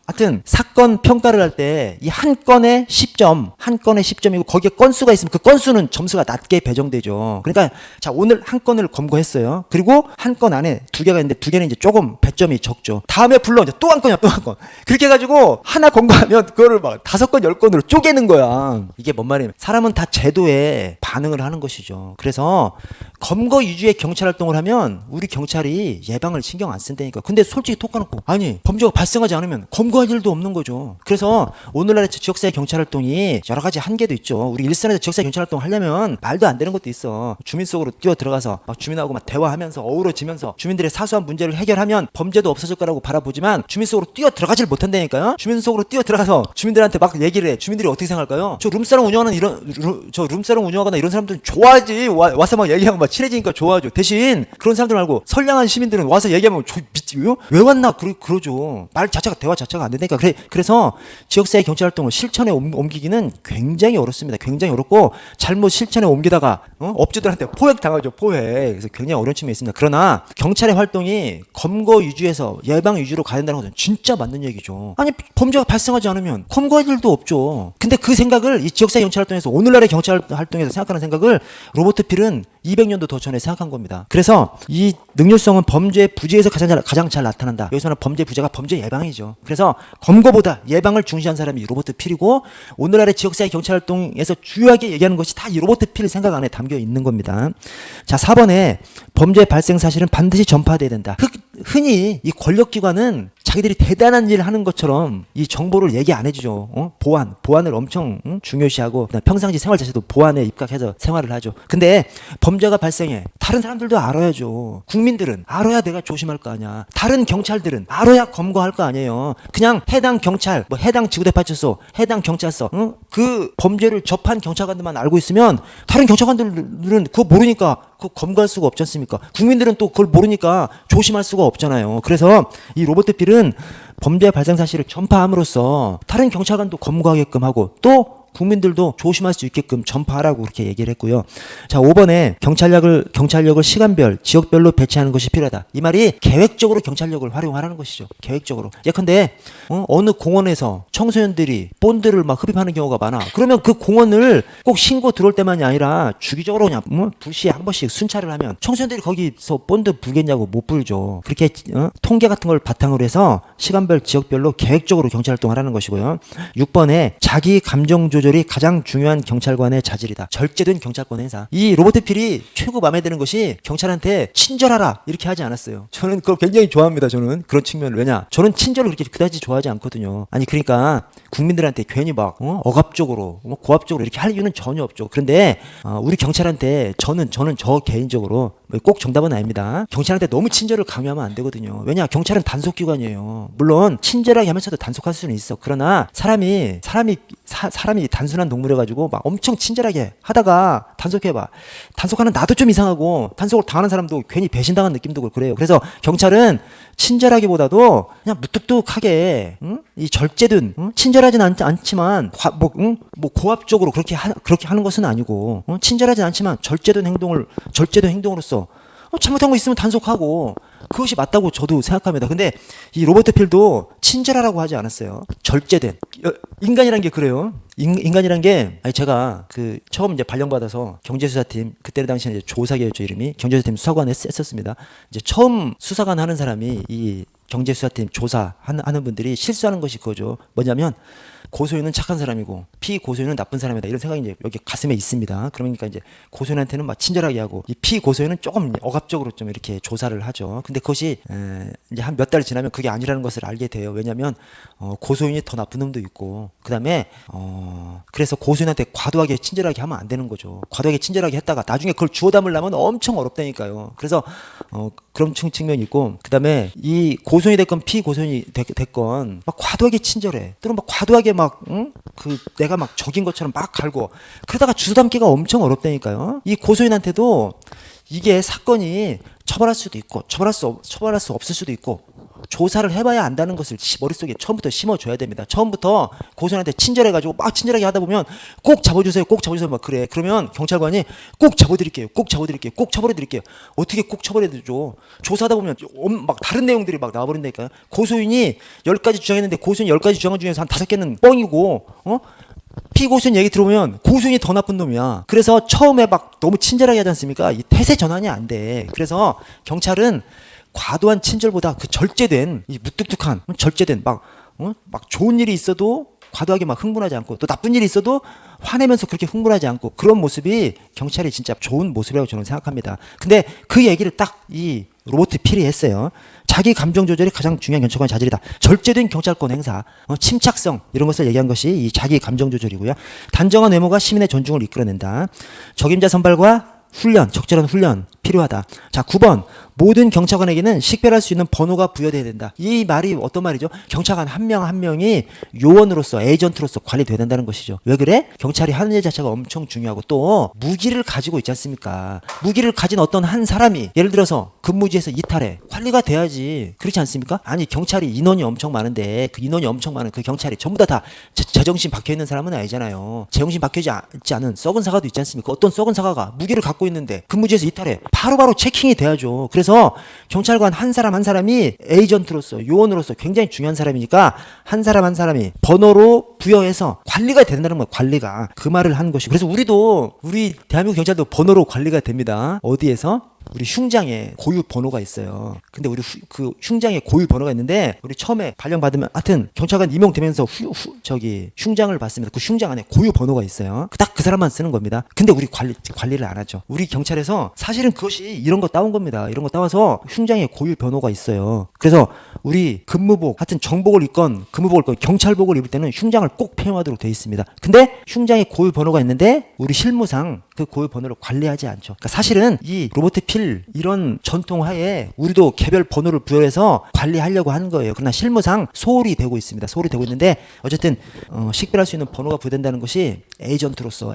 하여튼 사건 평가를 할 때 이 한 건에 10점이고 거기에 건수가 있으면 그 건수는 점수가 낮게 배정되죠. 그러니까 자, 오늘 한 건을 검거했어요. 그리고 한 건 안에 2개가 있는데 2개는 이제 조금 배점이 적죠. 다음에 불러 이제 또 한 건이야. 또 한 건. 그렇게 해가지고 하나 검거하면 그거를 막 5건 10건으로 쪼개는 거야. 이게 뭔 말이냐면 사람은 다 제도에 반응을 하는 것이죠. 그래서 검거 위주의 경찰 활동을 하면 우리 경찰이 예방을 신경 안 쓴다니까. 근데 솔직히 톡 까놓고 아니 범죄가 발생하지 않으면 검거할 일도 없는 거죠. 그래서 오늘날의 지역사회 경찰 활동이 여러 가지 한계도 있죠. 우리 일선에서 지역사회 경찰 활동 하려면 말도 안 되는 것도 있어. 주민 속으로 뛰어 들어가서 막 주민하고 막 대화하면서 어우러지면서 주민들의 사소한 문제를 해결하면 범죄도 없어질 거라고 바라보지만 주민 속으로 뛰어 들어가질 못한다니까요. 주민 속으로 뛰어 들어가서 주민들한테 막 얘기를 해. 주민들이 어떻게 생각할까요? 저 룸사롱 운영하거나 이런 사람들은 좋아하지. 와서 막 얘기하고 막 친해지니까 좋아하죠. 대신 그런 사람들 말고 선량한 시민들은 와서 얘기하면 왜 왔나 그러죠. 말 자체가 대화 자체가 안 된다니까. 그래서 지역사회 경찰 활동을 실천에 옮기기는 굉장히 어렵습니다. 굉장히 어렵고 잘못 실천에 옮기다가 업주들한테 포획 당하죠. 포획. 그래서 굉장히 어려운 측면이 있습니다. 그러나 경찰의 활동이 검거 위주에서 예방 위주로 가야 된다는 것은 진짜 맞는 얘기죠. 아니 범죄가 발생하지 않으면 검거할 일도 없죠. 근데 그 생각을 이 지역사회 경찰 활동에서 오늘날의 경찰 활동에서 생각하는 생각을 로버트 필은 200년도 더 전에 생각한 겁니다. 그래서 이 능률성은 범죄 부재에서 가장 잘 나타난다. 여기서는 범죄 부재가 범죄 예방이죠. 그래서 검거보다 예방을 중시한 사람이 로버트 필이고 오늘날의 지역사회 경찰 활동에서 주요하게 얘기하는 것이 다 이 로버트 필 생각 안에 담겨 있는 겁니다. 자, 4번에 범죄 발생 사실은 반드시 전파돼야 된다. 흔히 이 권력기관은 자기들이 대단한 일을 하는 것처럼 이 정보를 얘기 안 해주죠. 보안을 엄청 중요시하고 평상시 생활 자체도 보안에 입각해서 생활을 하죠. 근데 범죄가 발생해. 다른 사람들도 알아야죠. 국민들은 알아야 내가 조심할 거 아니야. 다른 경찰들은 알아야 검거할 거 아니에요. 그냥 해당 경찰, 해당 지구대파출소, 해당 경찰서, 그 범죄를 접한 경찰관들만 알고 있으면 다른 경찰관들은 그거 모르니까 그 검거할 수가 없지 않습니까? 국민들은 또 그걸 모르니까 조심할 수가 없잖아요. 그래서 이 로버트 필은 범죄 발생 사실을 전파함으로써 다른 경찰관도 검거하게끔 하고 또 국민들도 조심할 수 있게끔 전파하라고 그렇게 얘기를 했고요. 자, 5번에 경찰력을 시간별, 지역별로 배치하는 것이 필요하다. 이 말이 계획적으로 경찰력을 활용하라는 것이죠. 계획적으로. 예컨대 어느 공원에서 청소년들이 본드를 막 흡입하는 경우가 많아. 그러면 그 공원을 꼭 신고 들어올 때만이 아니라 주기적으로 그냥 2시에 한 번씩 순찰을 하면 청소년들이 거기서 본드 불겠냐고 못 불죠. 그렇게 통계 같은 걸 바탕으로 해서 시간별, 지역별로 계획적으로 경찰 활동하라는 것이고요. 6번에 자기 감정 조절이 가장 중요한 경찰관의 자질이다. 절제된 경찰권 행사. 이 로버트 필이 최고 마음에 드는 것이 경찰한테 친절하라 이렇게 하지 않았어요. 저는 그걸 굉장히 좋아합니다. 저는 그런 측면을. 왜냐? 저는 친절을 그렇게 그다지 좋아하지 않거든요. 아니 그러니까 국민들한테 괜히 막 억압적으로 고압적으로 이렇게 할 이유는 전혀 없죠. 그런데 우리 경찰한테 저는 저 개인적으로 꼭 정답은 아닙니다. 경찰한테 너무 친절을 강요하면 안 되거든요. 왜냐? 경찰은 단속기관이에요. 물론 친절하게 하면서도 단속할 수는 있어. 그러나 사람이 단순한 동물이어가지고 막 엄청 친절하게 하다가 단속해봐. 단속하는 나도 좀 이상하고 단속을 당하는 사람도 괜히 배신당한 느낌도 그래요. 그래서 경찰은 친절하기보다도 그냥 무뚝뚝하게 이 절제된 친절하진 않지만 고압적으로 그렇게 하는 것은 아니고 친절하진 않지만 절제된 행동으로서 잘못한 거 있으면 단속하고 그것이 맞다고 저도 생각합니다. 근데 이 로버트 필도 친절하라고 하지 않았어요. 절제된. 인간이란 게 그래요. 인간이란 게 제가 그 처음 이제 발령받아서 경제수사팀 그때 당시에 이제 조사계였죠 이름이 경제수사팀 수사관에 했었습니다. 이제 처음 수사관 하는 사람이 이 경제수사팀 조사하는 분들이 실수하는 것이 그거죠. 뭐냐면 고소인은 착한 사람이고 피고소인은 나쁜 사람이다 이런 생각이 이제 여기 가슴에 있습니다. 그러니까 이제 고소인한테는 막 친절하게 하고 이 피고소인은 조금 억압적으로 좀 이렇게 조사를 하죠. 근데 그것이 이제 한 몇 달 지나면 그게 아니라는 것을 알게 돼요. 왜냐하면 고소인이 더 나쁜 놈도 있고 그다음에 그래서 고소인한테 과도하게 친절하게 하면 안 되는 거죠. 과도하게 친절하게 했다가 나중에 그걸 주워 담으려면 엄청 어렵다니까요. 그래서 그런 측면이 있고 그다음에 이 고소인이 됐건 피고소인이 됐건 막 과도하게 친절해. 또는 막 과도하게 내가 막 적인 것처럼 막 갈고 그러다가 주워 담기가 엄청 어렵다니까요. 이 고소인한테도 이게 사건이 처벌할 수도 있고 처벌할 수 없을 수도 있고 조사를 해봐야 안다는 것을 머릿속에 처음부터 심어줘야 됩니다. 처음부터 고소인한테 친절해가지고 막 친절하게 하다 보면 꼭 잡아주세요 막 그래. 그러면 경찰관이 꼭 잡아드릴게요. 꼭 처벌해드릴게요. 어떻게 꼭 처벌해드리죠? 조사하다 보면 막 다른 내용들이 막 나와버린다니까요. 고소인이 10가지 주장했는데 고소인 10가지 주장 중에서 한 5개는 뻥이고 피고소인 얘기 들어보면 고소인이 더 나쁜 놈이야. 그래서 처음에 막 너무 친절하게 하지 않습니까? 이 태세 전환이 안 돼. 그래서 경찰은 과도한 친절보다 그 절제된 이 무뚝뚝한 절제된 막 좋은 일이 있어도 과도하게 막 흥분하지 않고 또 나쁜 일이 있어도 화내면서 그렇게 흥분하지 않고 그런 모습이 경찰이 진짜 좋은 모습이라고 저는 생각합니다. 근데 그 얘기를 딱 이 로버트 필이 했어요. 자기 감정 조절이 가장 중요한 경찰관의 자질이다. 절제된 경찰권 행사, 침착성 이런 것을 얘기한 것이 이 자기 감정 조절이고요. 단정한 외모가 시민의 존중을 이끌어낸다. 적임자 선발과 훈련, 적절한 훈련 필요하다. 자, 9번. 모든 경찰관에게는 식별할 수 있는 번호가 부여돼야 된다. 이 말이 어떤 말이죠? 경찰관 한 명 한 명이 요원으로서 에이전트로서 관리돼야 된다는 것이죠. 왜 그래? 경찰이 하는 일 자체가 엄청 중요하고 또 무기를 가지고 있지 않습니까? 무기를 가진 어떤 한 사람이 예를 들어서 근무지에서 이탈해. 관리가 돼야지. 그렇지 않습니까? 아니 경찰이 인원이 엄청 많은데 그 인원이 엄청 많은 그 경찰이 전부 다 제정신 박혀있는 사람은 아니잖아요. 제정신 박혀있지 않은 썩은 사과도 있지 않습니까? 어떤 썩은 사과가 무기를 갖고 있는데 근무지에서 이탈해. 바로바로 체킹이 돼야죠. 그래서 경찰관 한 사람 한 사람이 에이전트로서 요원으로서 굉장히 중요한 사람이니까 한 사람 한 사람이 번호로 부여해서 관리가 된다는 거예요. 관리가 그 말을 한 것이. 그래서 우리 대한민국 경찰도 번호로 관리가 됩니다. 어디에서? 우리 흉장에 고유 번호가 있어요. 근데 우리 그 흉장에 고유 번호가 있는데 우리 처음에 발령 받으면 하여튼 경찰관 임용되면서 흉장을 받습니다. 그 흉장 안에 고유 번호가 있어요. 딱 그 사람만 쓰는 겁니다. 근데 우리 관리를 안 하죠. 우리 경찰에서 사실은 그것이 이런 거 따온 겁니다. 이런 거 따와서 흉장에 고유 번호가 있어요. 그래서 우리 근무복 하여튼 정복을 입건 근무복을 입건 경찰복을 입을 때는 흉장을 꼭 폐용하도록 되어 있습니다. 근데 흉장에 고유 번호가 있는데 우리 실무상 그 고유 번호를 관리하지 않죠. 그러니까 사실은 이 로버트 필 지킬 이런 전통 하에 우리도 개별 번호를 부여해서 관리하려고 하는 거예요. 그러나 실무상 소홀히 되고 있습니다. 소홀히 되고 있는데 어쨌든 식별할 수 있는 번호가 부여된다는 것이 에이전트로서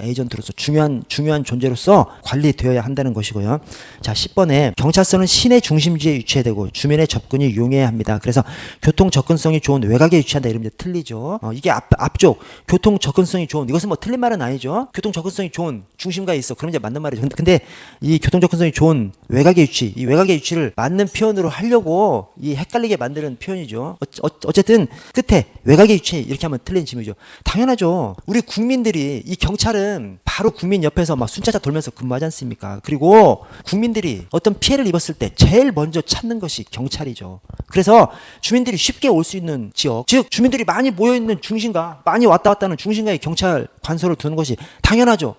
중요한 존재로서 관리되어야 한다는 것이고요. 자, 10번에 경찰서는 시내 중심지에 위치해야 되고 주민의 접근이 용이해야 합니다. 그래서 교통 접근성이 좋은 외곽에 위치한다 이러면 틀리죠. 이게 앞쪽 교통 접근성이 좋은, 이것은 뭐 틀린 말은 아니죠. 교통 접근성이 좋은 중심가에 있어. 그럼 이제 맞는 말이죠. 근데 이 교통 접근성이 좋은 외곽의 위치, 이 외곽의 위치를 맞는 표현으로 하려고 이 헷갈리게 만드는 표현이죠. 어쨌든 끝에 외곽의 위치 이렇게 하면 틀린 질문이죠. 당연하죠. 우리 국민들이, 이 경찰은 바로 국민 옆에서 막 순찰차 돌면서 근무하지 않습니까? 그리고 국민들이 어떤 피해를 입었을 때 제일 먼저 찾는 것이 경찰이죠. 그래서 주민들이 쉽게 올 수 있는 지역, 즉 주민들이 많이 모여있는 중심가, 많이 왔다 갔다 하는 중심가에 경찰 관서를 두는 것이 당연하죠.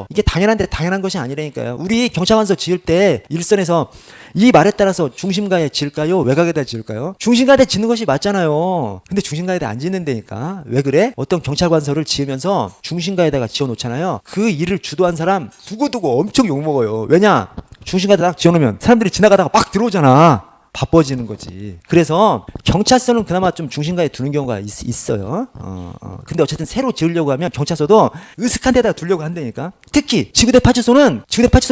이게 당연한데 당연한 것이 아니라니까요. 우리 경찰관서 지을 때 일선에서 이 말에 따라서 중심가에 지을까요? 외곽에다 지을까요? 중심가에 짓는 것이 맞잖아요. 근데 중심가에다 안 짓는다니까. 왜 그래? 어떤 경찰관서를 지으면서 중심가에다가 지어놓잖아요. 그 일을 주도한 사람 두고두고 엄청 욕먹어요. 왜냐? 중심가에다 딱 지어놓으면 사람들이 지나가다가 막 들어오잖아. 바빠지는 거지. 그래서 경찰서는 그나마 좀 중심가에 두는 경우가 있어요. 근데 어쨌든 새로 지으려고 하면 경찰서도 으슥한 데다가 두려고 한다니까. 특히 지구대 파출소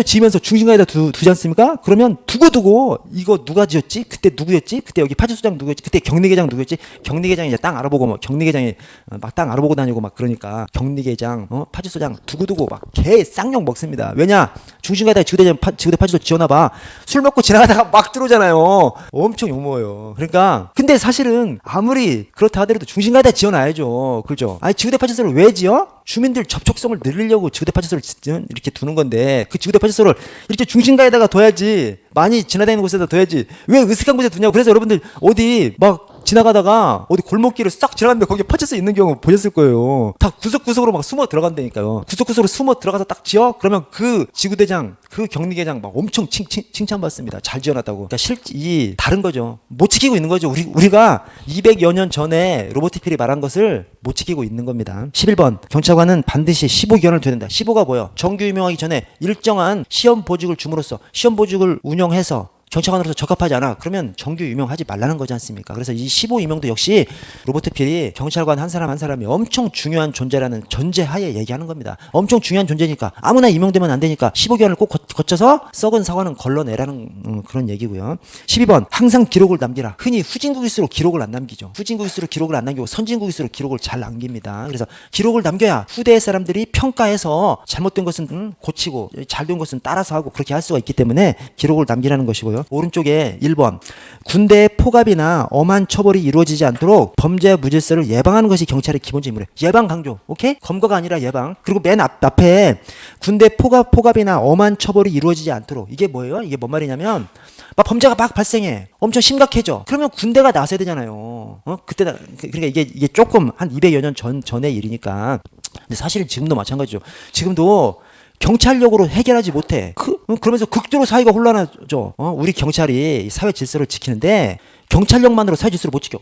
지으면서 중심가에다 두지 않습니까? 그러면 두고두고 이거 누가 지었지? 그때 누구였지? 그때 여기 파출소장 누구였지? 그때 격리계장 누구였지? 격리계장이 이제 땅 알아보고 뭐 격리계장이 막 땅 알아보고 다니고 막 그러니까 격리계장, 파출소장 두고두고 막 개 쌍욕 먹습니다. 왜냐? 중심가에다 지구대 파출소 지어놔봐. 술 먹고 지나가다가 막 들어오잖아요. 엄청 욕먹어요. 그러니까 근데 사실은 아무리 그렇다 하더라도 중심가에다 지어놔야죠. 그렇죠? 아니 지구대 파출소를 왜 지어? 주민들 접촉성을 늘리려고 지구대 파출소를 이렇게 두는 건데 그 지구대 파출소를 이렇게 중심가에다가 둬야지. 많이 지나다니는 곳에다 둬야지. 왜 으슥한 곳에 두냐고. 그래서 여러분들 어디 막 지나가다가 어디 골목길을 싹 지나갔는데 거기에 파출소 있는 경우 보셨을 거예요. 다 구석구석으로 막 숨어 들어간다니까요. 구석구석으로 숨어 들어가서 딱 지어? 그러면 그 지구대장, 그 격리계장 막 엄청 칭찬받습니다. 잘 지어놨다고. 그러니까 이 다른 거죠. 못 지키고 있는 거죠. 우리가 200여 년 전에 로버트 필이 말한 것을 못 지키고 있는 겁니다. 11번 경찰관은 반드시 15기간을 둬야 된다. 15가 뭐예요? 정규 임용하기 전에 일정한 시험 보직을 줌으로써 시험 보직을 운영해서 경찰관으로서 적합하지 않아. 그러면 정규 임용하지 말라는 거지 않습니까? 그래서 이 15 임용도 역시 로버트 필이 경찰관 한 사람 한 사람이 엄청 중요한 존재라는 전제하에 얘기하는 겁니다. 엄청 중요한 존재니까 아무나 임용되면 안 되니까 15기간을 꼭 거쳐서 썩은 사과는 걸러내라는 그런 얘기고요. 12번 항상 기록을 남기라. 흔히 후진국일수록 기록을 안 남기죠. 후진국일수록 기록을 안 남기고 선진국일수록 기록을 잘 남깁니다. 그래서 기록을 남겨야 후대 사람들이 평가해서 잘못된 것은 고치고 잘된 것은 따라서 하고 그렇게 할 수가 있기 때문에 기록을 남기라는 것이고요. 오른쪽에 1번 군대의 포갑이나 엄한 처벌이 이루어지지 않도록 범죄 무질서를 예방하는 것이 경찰의 기본적 임무래. 예방 강조. 오케이? 검거가 아니라 예방. 그리고 맨 앞에 군대 포갑이나 엄한 처벌이 이루어지지 않도록. 이게 뭐예요? 이게 뭔 말이냐면 막 범죄가 막 발생해. 엄청 심각해져. 그러면 군대가 나서야 되잖아요. 그때다. 그러니까 이게 조금 한 200여 년 전의 일이니까. 근데 사실은 지금도 마찬가지죠. 지금도 경찰력으로 해결하지 못해. 그러면서 극도로 사회가 혼란하죠. 우리 경찰이 사회 질서를 지키는데 경찰력만으로 사회 질서를 못 지켜.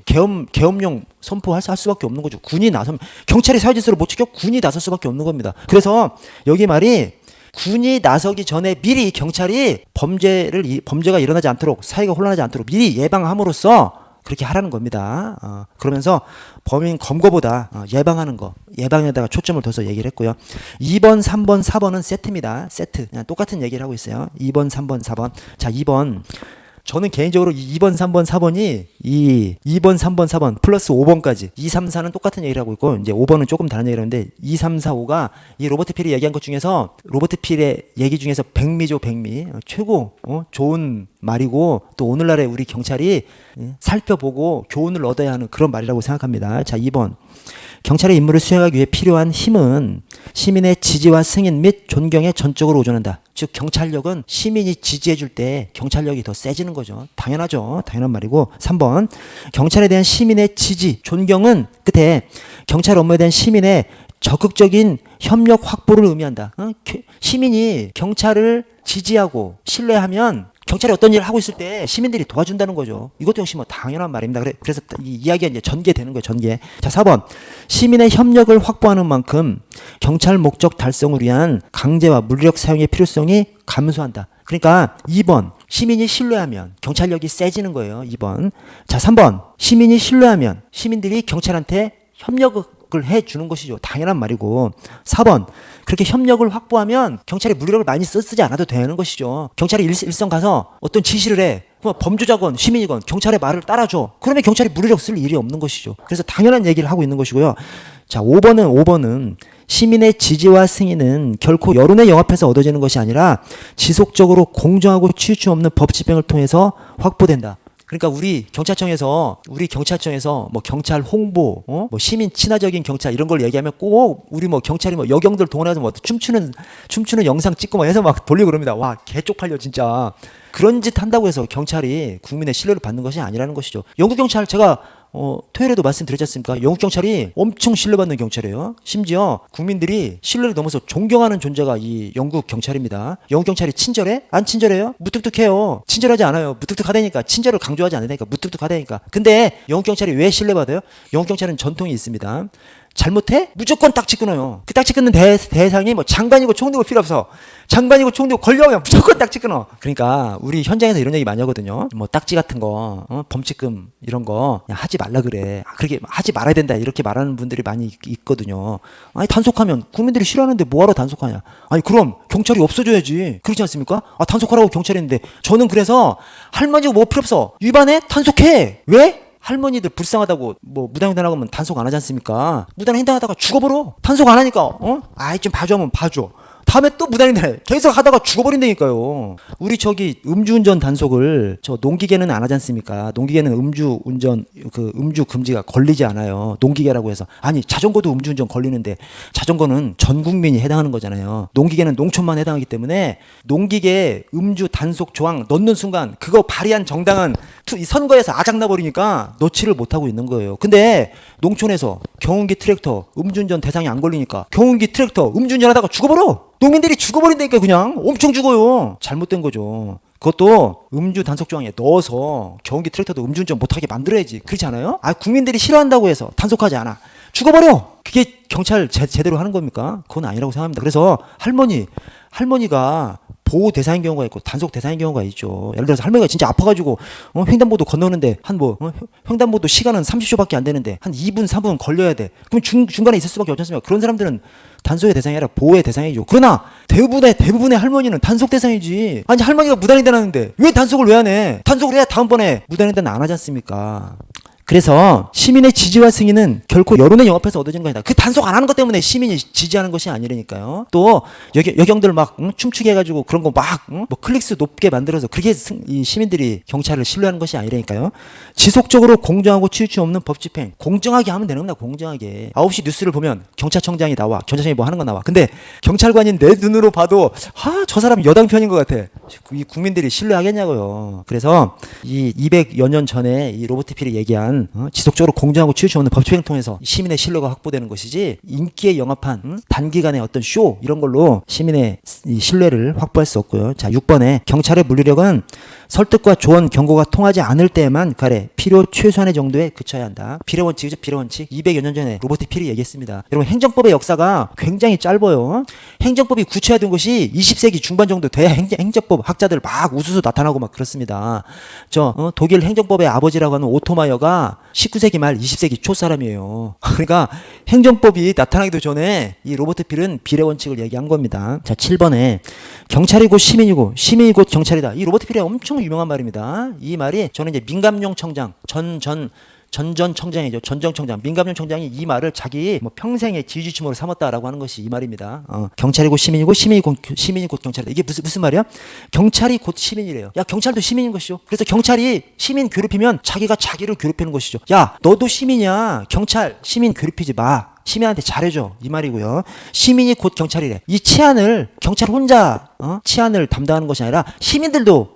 계엄령 선포할 수밖에 없는 거죠. 군이 나서면 경찰이 사회 질서를 못 지켜 군이 나설 수밖에 없는 겁니다. 그래서 여기 말이 군이 나서기 전에 미리 경찰이 범죄가 일어나지 않도록 사회가 혼란하지 않도록 미리 예방함으로써 그렇게 하라는 겁니다. 그러면서 범인 검거보다 예방하는 거, 예방에다가 초점을 둬서 얘기를 했고요. 2번, 3번, 4번은 세트입니다. 세트. 그냥 똑같은 얘기를 하고 있어요. 2번, 3번, 4번. 자, 2번. 저는 개인적으로 2번, 3번, 4번이 2번, 3번, 4번 플러스 5번까지 2, 3, 4는 똑같은 얘기를 하고 있고 이제 5번은 조금 다른 얘기를 하는데 2, 3, 4, 5가 이 로버트 필이 얘기한 것 중에서 로버트 필의 얘기 중에서 백미죠. 백미. 최고 좋은 말이고 또 오늘날의 우리 경찰이 살펴보고 교훈을 얻어야 하는 그런 말이라고 생각합니다. 자, 2번. 경찰의 임무를 수행하기 위해 필요한 힘은 시민의 지지와 승인 및 존경에 전적으로 의존한다. 즉 경찰력은 시민이 지지해 줄 때 경찰력이 더 세지는 거죠. 당연하죠. 당연한 말이고 3번 경찰에 대한 시민의 지지, 존경은 끝에 경찰 업무에 대한 시민의 적극적인 협력 확보를 의미한다. 시민이 경찰을 지지하고 신뢰하면 경찰이 어떤 일을 하고 있을 때 시민들이 도와준다는 거죠. 이것도 역시 뭐 당연한 말입니다. 그래서 이 이야기가 이제 전개되는 거예요. 전개. 자, 4번. 시민의 협력을 확보하는 만큼 경찰 목적 달성을 위한 강제와 물리력 사용의 필요성이 감소한다. 그러니까 2번 시민이 신뢰하면 경찰력이 세지는 거예요. 2번. 자, 3번 시민이 신뢰하면 시민들이 경찰한테 협력을 해주는 것이죠. 당연한 말이고. 4번 그렇게 협력을 확보하면 경찰이 무력을 많이 쓰지 않아도 되는 것이죠. 경찰이 일선 가서 어떤 지시를 해. 범죄자건 시민이건 경찰의 말을 따라줘. 그러면 경찰이 무력 쓸 일이 없는 것이죠. 그래서 당연한 얘기를 하고 있는 것이고요. 자, 5번은 시민의 지지와 승인은 결코 여론에 영합해서 얻어지는 것이 아니라 지속적으로 공정하고 치우침 없는 법 집행을 통해서 확보된다. 그러니까 우리 경찰청에서 뭐 경찰 홍보, 뭐 시민 친화적인 경찰 이런 걸 얘기하면 꼭 우리 뭐 경찰이 뭐 여경들 동원해서 뭐 춤추는 영상 찍고 막 해서 막 돌리고 그럽니다. 와, 개 쪽팔려 진짜. 그런 짓 한다고 해서 경찰이 국민의 신뢰를 받는 것이 아니라는 것이죠. 영국 경찰 제가 토요일에도 말씀드렸지 않습니까? 영국 경찰이 엄청 신뢰받는 경찰이에요. 심지어 국민들이 신뢰를 넘어서 존경하는 존재가 이 영국 경찰입니다. 영국 경찰이 친절해? 안 친절해요? 무뚝뚝해요. 친절하지 않아요. 무뚝뚝하다니까. 친절을 강조하지 않으니까 무뚝뚝하다니까. 근데 영국 경찰이 왜 신뢰받아요? 영국 경찰은 전통이 있습니다. 잘못해? 무조건 딱지 끊어요. 그 딱지 끊는 대상이 뭐 장관이고 총리고 필요 없어. 장관이고 총리고 권력이면 무조건 딱지 끊어. 그러니까 우리 현장에서 이런 얘기 많이 하거든요. 뭐 딱지 같은 거, 범칙금 이런 거 그냥 하지 말라 그래. 그렇게 하지 말아야 된다 이렇게 말하는 분들이 많이 있거든요. 아니 단속하면 국민들이 싫어하는데 뭐하러 단속하냐. 아니 그럼 경찰이 없어져야지. 그렇지 않습니까? 단속하라고 경찰이 있는데 저는 그래서 할머니고 뭐 필요 없어. 위반해? 단속해. 왜? 할머니들 불쌍하다고 뭐 무단횡단하고 하면 단속 안 하지 않습니까? 무단횡단하다가 죽어버려. 단속 안 하니까 아이 좀 봐줘 하면 봐줘. 다음에 또 무단횡단해. 계속 하다가 죽어버린다니까요. 우리 저기 음주운전 단속을 저 농기계는 안 하지 않습니까? 농기계는 음주운전 음주 금지가 걸리지 않아요. 농기계라고 해서. 아니 자전거도 음주운전 걸리는데 자전거는 전 국민이 해당하는 거잖아요. 농기계는 농촌만 해당하기 때문에 농기계 음주 단속 조항 넣는 순간 그거 발의한 정당은 이 선거에서 아작나 버리니까 넣지를 못하고 있는 거예요. 근데 농촌에서 경운기 트랙터 음주운전 대상이 안 걸리니까 경운기 트랙터 음주운전하다가 죽어버려. 농민들이 죽어버린다니까 그냥 엄청 죽어요. 잘못된 거죠. 그것도 음주 단속 조항에 넣어서 경운기 트랙터도 음주운전 못하게 만들어야지. 그렇지 않아요? 국민들이 싫어한다고 해서 단속하지 않아. 죽어버려. 그게 경찰 제대로 하는 겁니까? 그건 아니라고 생각합니다. 그래서 할머니가 보호 대상인 경우가 있고 단속 대상인 경우가 있죠. 예를 들어서 할머니가 진짜 아파가지고 횡단보도 건너는데 횡단보도 시간은 30초밖에 안 되는데 한 2분 3분 걸려야 돼. 그럼 중간에 있을 수밖에 없지 않습니까? 그런 사람들은 단속의 대상이 아니라 보호의 대상이죠. 그러나 대부분의 할머니는 단속 대상이지. 아니 할머니가 무단횡단하는데 왜 단속을 왜 안 해? 단속을 해야 다음번에 무단횡단 안 하지 않습니까? 그래서 시민의 지지와 승인은 결코 여론에 영합해서 얻어지는 거 아니다. 그 단속 안 하는 것 때문에 시민이 지지하는 것이 아니라니까요. 또 여경들 막 춤추게 해가지고 그런 거 막 뭐 클릭수 높게 만들어서 그렇게 이 시민들이 경찰을 신뢰하는 것이 아니라니까요. 지속적으로 공정하고 치우침 없는 법 집행. 공정하게 하면 되는 겁니다. 공정하게. 9시 뉴스를 보면 경찰청장이 나와. 경찰청이 뭐 하는 거 나와. 근데 경찰관인 내 눈으로 봐도 저 사람 여당 편인 것 같아. 이 국민들이 신뢰하겠냐고요. 그래서 이 200여 년 전에 이 로버트 필이 얘기한 지속적으로 공정하고 치우침 없는 법 집행을 통해서 시민의 신뢰가 확보되는 것이지 인기에 영합한 단기간의 어떤 쇼 이런 걸로 시민의 이 신뢰를 확보할 수 없고요. 자, 6번에 경찰의 물리력은 설득과 조언, 경고가 통하지 않을 때에만 가래 필요 최소한의 정도에 그쳐야 한다. 비례 원칙이죠. 비례 원칙. 200여 년 전에 로버트 필이 얘기했습니다. 여러분 행정법의 역사가 굉장히 짧아요. 행정법이 구체화된 것이 20세기 중반 정도 돼야 행정법 학자들 막 우수수 나타나고 막 그렇습니다. 독일 행정법의 아버지라고 하는 오토마이어가 19세기 말 20세기 초 사람이에요. 그러니까 행정법이 나타나기도 전에 이 로버트 필은 비례 원칙을 얘기한 겁니다. 자, 7번에 경찰이 곧 시민이고 시민이 곧 경찰이다. 이 로버트 필의 엄청 유명한 말입니다. 이 말이 저는 이제 민감용 청장 전전 청장이죠. 전정 청장, 민감용 청장이 이 말을 자기 평생의 지휘지침으로 삼았다라고 하는 것이 이 말입니다. 경찰이 곧 시민이고 시민이 곧 경찰이다. 이게 무슨 말이야? 경찰이 곧 시민이래요. 야, 경찰도 시민인 것이죠. 그래서 경찰이 시민 괴롭히면 자기가 자기를 괴롭히는 것이죠. 야, 너도 시민이야. 경찰 시민 괴롭히지 마. 시민한테 잘해줘. 이 말이고요. 시민이 곧 경찰이래. 이 치안을 경찰 혼자 치안을 담당하는 것이 아니라 시민들도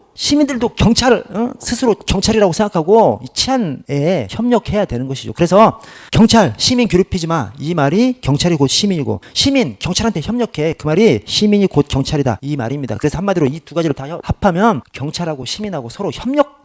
경찰을 스스로 경찰이라고 생각하고 이 치안에 협력해야 되는 것이죠. 그래서 경찰 시민 괴롭히지 마. 이 말이 경찰이 곧 시민이고 시민 경찰한테 협력해. 그 말이 시민이 곧 경찰이다. 이 말입니다. 그래서 한마디로 이 두 가지를 다 합하면 경찰하고 시민하고 서로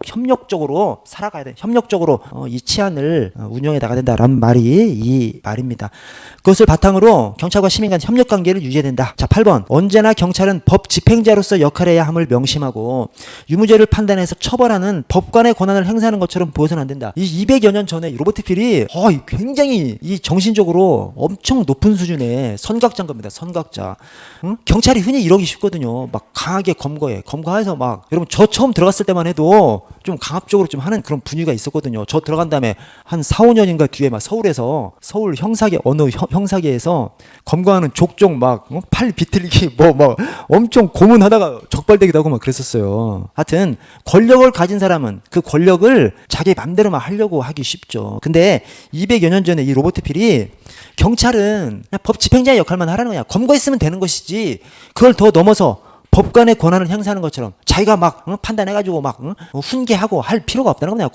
협력적으로 살아가야 돼. 협력적으로 이 치안을 운영해 나가야 된다라는 말이 이 말입니다. 그것을 바탕으로 경찰과 시민 간 협력 관계를 유지해야 된다. 자, 8번. 언제나 경찰은 법 집행자로서 역할해야 함을 명심하고 유무죄를 판단해서 처벌하는 법관의 권한을 행사하는 것처럼 보여서는 안 된다. 이 200여 년 전에 로버트 필이 굉장히 이 정신적으로 엄청 높은 수준의 선각자인 겁니다. 선각자. 응? 경찰이 흔히 이러기 쉽거든요. 막 강하게 검거해서 막 여러분 저 처음 들어갔을 때만 해도 좀 강압적으로 좀 하는 그런 분위기가 있었거든요. 저 들어간 다음에 한 4, 5년인가 뒤에 막 서울 형사계 어느 형사계에서 검거하는 족종 막 팔 비틀기 뭐 엄청 고문하다가 적발되기도 하고 막 그랬었어요. 하여튼 권력을 가진 사람은 그 권력을 자기 맘대로 막 하려고 하기 쉽죠. 근데 200여 년 전에 이 로버트 필이 경찰은 그냥 법 집행자의 역할만 하라는 거야. 검거했으면 되는 것이지 그걸 더 넘어서 법관의 권한을 행사하는 것처럼 자기가 막 판단해가지고 막 훈계하고 할 필요가 없다는 거냐.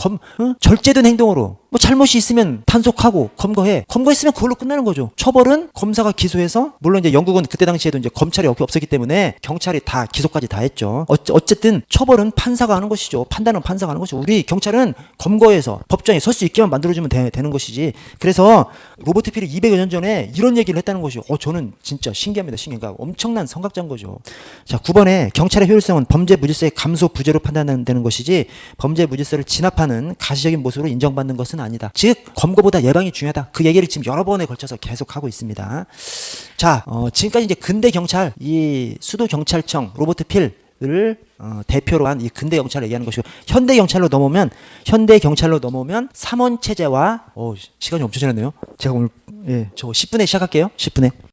절제된 행동으로 뭐 잘못이 있으면 단속하고 검거했으면 그걸로 끝나는 거죠. 처벌은 검사가 기소해서 물론 이제 영국은 그때 당시에도 이제 검찰이 없었기 때문에 경찰이 다 기소까지 다 했죠. 어쨌든 처벌은 판사가 하는 것이죠. 판단은 판사가 하는 것이죠. 우리 경찰은 검거해서 법정에 설 수 있게만 만들어주면 되는 것이지. 그래서 로버트 필이 200여 년 전에 이런 얘기를 했다는 것이죠. 저는 진짜 신기합니다. 신기한 엄청난 선각자인 거죠. 자, 9번에 경찰의 효율성은 범죄 무질서의 감소 부재로 판단되는 것이지 범죄 무질서를 진압하는 가시적인 모습으로 인정받는 것은 아니다. 즉 검거보다 예방이 중요하다. 그 얘기를 지금 여러 번에 걸쳐서 계속하고 있습니다. 자, 지금까지 이제 근대 경찰 이 수도 경찰청 로버트 필을 대표로 한 이 근대 경찰을 얘기하는 것이고 현대 경찰로 넘어오면 삼원 체제와 시간이 엄청 지났네요. 제가 오늘 저거 10분에 시작할게요. 10분에.